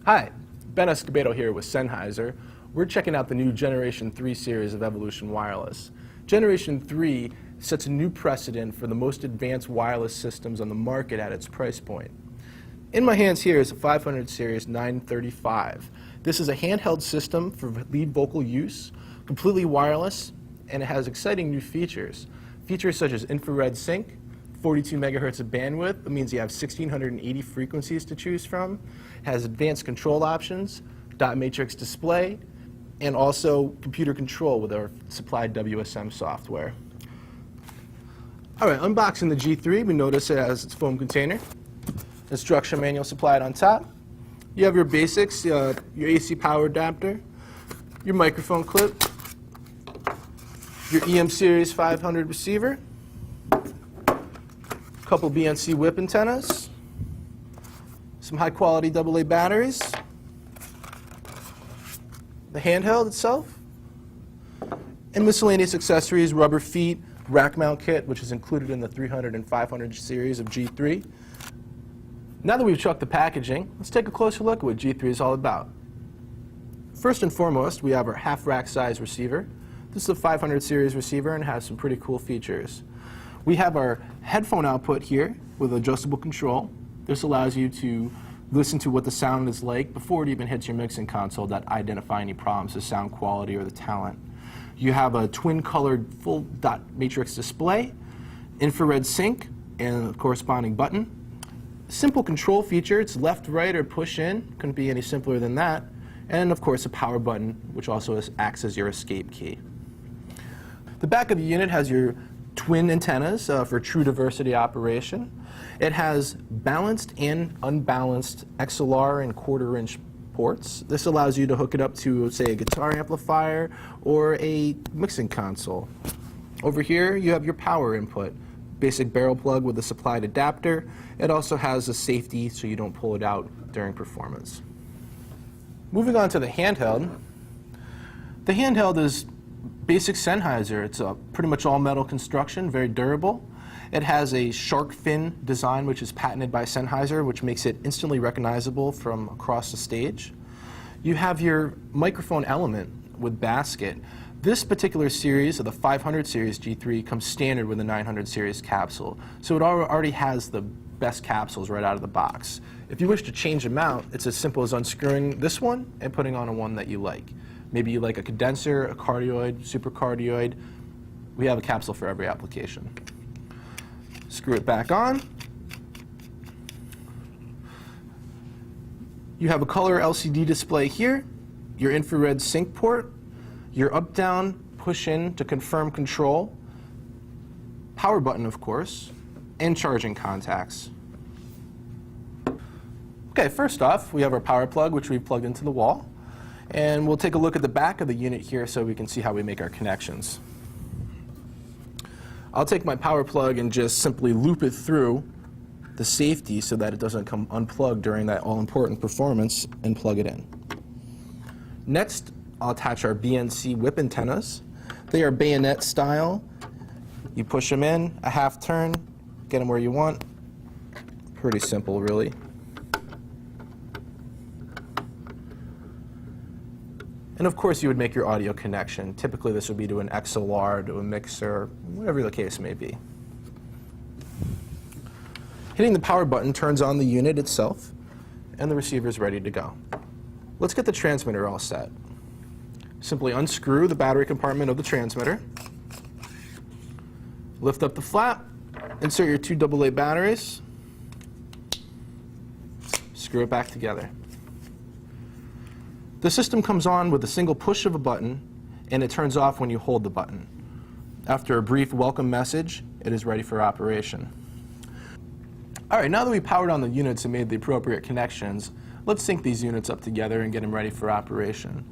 Hi, Ben Escobedo here with Sennheiser. We're checking out the new Generation 3 series of Evolution Wireless. Generation 3 sets a new precedent for the most advanced wireless systems on the market at its price point. In my hands here is a 500 series 935. This is a handheld system for lead vocal use, completely wireless, and it has exciting new features. Features such as infrared sync, 42 megahertz of bandwidth. That means you have 1,680 frequencies to choose from. It has advanced control options, dot matrix display, and also computer control with our supplied WSM software. All right, unboxing the G3, we notice it has its foam container, instruction manual supplied on top. You have your basics, your AC power adapter, your microphone clip, your EM Series 500 receiver, couple BNC whip antennas, some high quality AA batteries, the handheld itself, and miscellaneous accessories, rubber feet, rack mount kit, which is included in the 300 and 500 series of G3. Now that we've chucked the packaging, let's take a closer look at what G3 is all about. First and foremost, we have our half rack size receiver. This is a 500 series receiver and has some pretty cool features. We have our headphone output here with adjustable control. This allows you to listen to what the sound is like before it even hits your mixing console that identify any problems with sound quality or the talent. You have a twin-colored full dot matrix display, infrared sync, and a corresponding button. Simple control feature, it's left, right, or push in. Couldn't be any simpler than that. And of course a power button, which also acts as your escape key. The back of the unit has your twin antennas for true diversity operation. It has balanced and unbalanced XLR and quarter-inch ports. This allows you to hook it up to, say, a guitar amplifier or a mixing console. Over here, you have your power input. Basic barrel plug with a supplied adapter. It also has a safety so you don't pull it out during performance. Moving on to the handheld. The handheld is basic Sennheiser. It's a pretty much all metal construction, very durable. It has a shark fin design which is patented by Sennheiser, which makes it instantly recognizable from across the stage. You have your microphone element with basket. This particular series of the 500 series G3 comes standard with the 900 series capsule. So it already has the best capsules right out of the box. If you wish to change them out, it's as simple as unscrewing this one and putting on a one that you like. Maybe you like a condenser, a cardioid, supercardioid. We have a capsule for every application. Screw it back on. You have a color LCD display here, your infrared sync port, your up-down push-in to confirm control, power button, of course, and charging contacts. Okay, first off, we have our power plug, which we've plugged into the wall. And we'll take a look at the back of the unit here so we can see how we make our connections. I'll take my power plug and just simply loop it through the safety so that it doesn't come unplugged during that all-important performance and plug it in. Next, I'll attach our BNC whip antennas. They are bayonet style. You push them in, a half turn, get them where you want. Pretty simple, really. And of course you would make your audio connection. Typically this would be to an XLR, to a mixer, whatever the case may be. Hitting the power button turns on the unit itself, and the receiver is ready to go. Let's get the transmitter all set. Simply unscrew the battery compartment of the transmitter, lift up the flap, insert your two AA batteries, screw it back together. The system comes on with a single push of a button, and it turns off when you hold the button. After a brief welcome message, it is ready for operation. All right, now that we've powered on the units and made the appropriate connections, let's sync these units up together and get them ready for operation.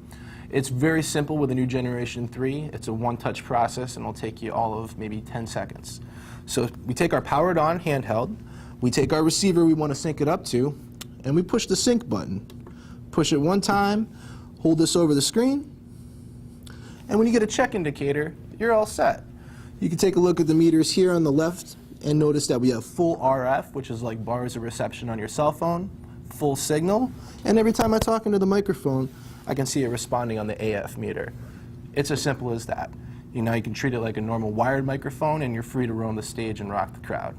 It's very simple with the new Generation 3. It's a one-touch process, and it'll take you all of maybe 10 seconds. So we take our powered on handheld, we take our receiver we want to sync it up to, and we push the sync button. Push it one time, hold this over the screen, and when you get a check indicator, you're all set. You can take a look at the meters here on the left and notice that we have full RF, which is like bars of reception on your cell phone, full signal, and every time I talk into the microphone, I can see it responding on the AF meter. It's as simple as that. You can treat it like a normal wired microphone, and you're free to roam the stage and rock the crowd.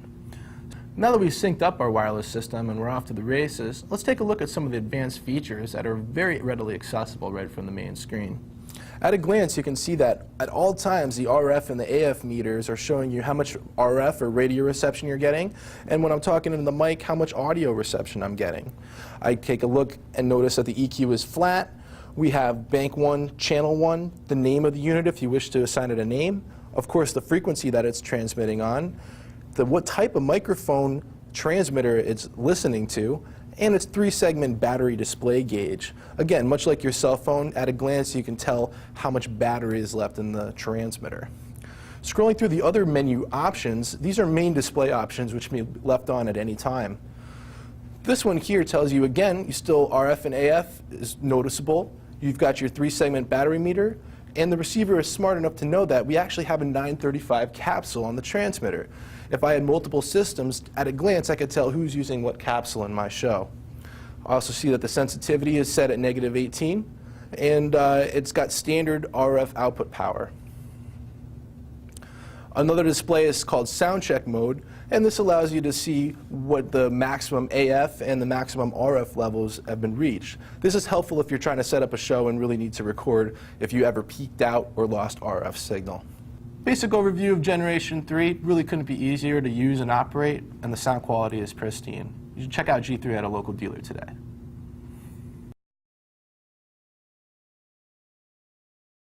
Now that we've synced up our wireless system and we're off to the races, let's take a look at some of the advanced features that are very readily accessible right from the main screen. At a glance, you can see that at all times the RF and the AF meters are showing you how much RF or radio reception you're getting, and when I'm talking into the mic, how much audio reception I'm getting. I take a look and notice that the EQ is flat. We have bank 1, channel 1, the name of the unit if you wish to assign it a name, of course the frequency that it's transmitting on, what type of microphone transmitter it's listening to, and its 3-segment battery display gauge. Again, much like your cell phone, at a glance you can tell how much battery is left in the transmitter. Scrolling through the other menu options, these are main display options which can be left on at any time. This one here tells you again, you still RF and AF is noticeable. You've got your 3-segment battery meter, and the receiver is smart enough to know that we actually have a 935 capsule on the transmitter. If I had multiple systems, at a glance I could tell who's using what capsule in my show. I also see that the sensitivity is set at -18, and it's got standard RF output power. Another display is called sound check mode, and this allows you to see what the maximum AF and the maximum RF levels have been reached. This is helpful if you're trying to set up a show and really need to record if you ever peaked out or lost RF signal. Basic overview of Generation 3 really couldn't be easier to use and operate, and the sound quality is pristine. You should check out G3 at a local dealer today.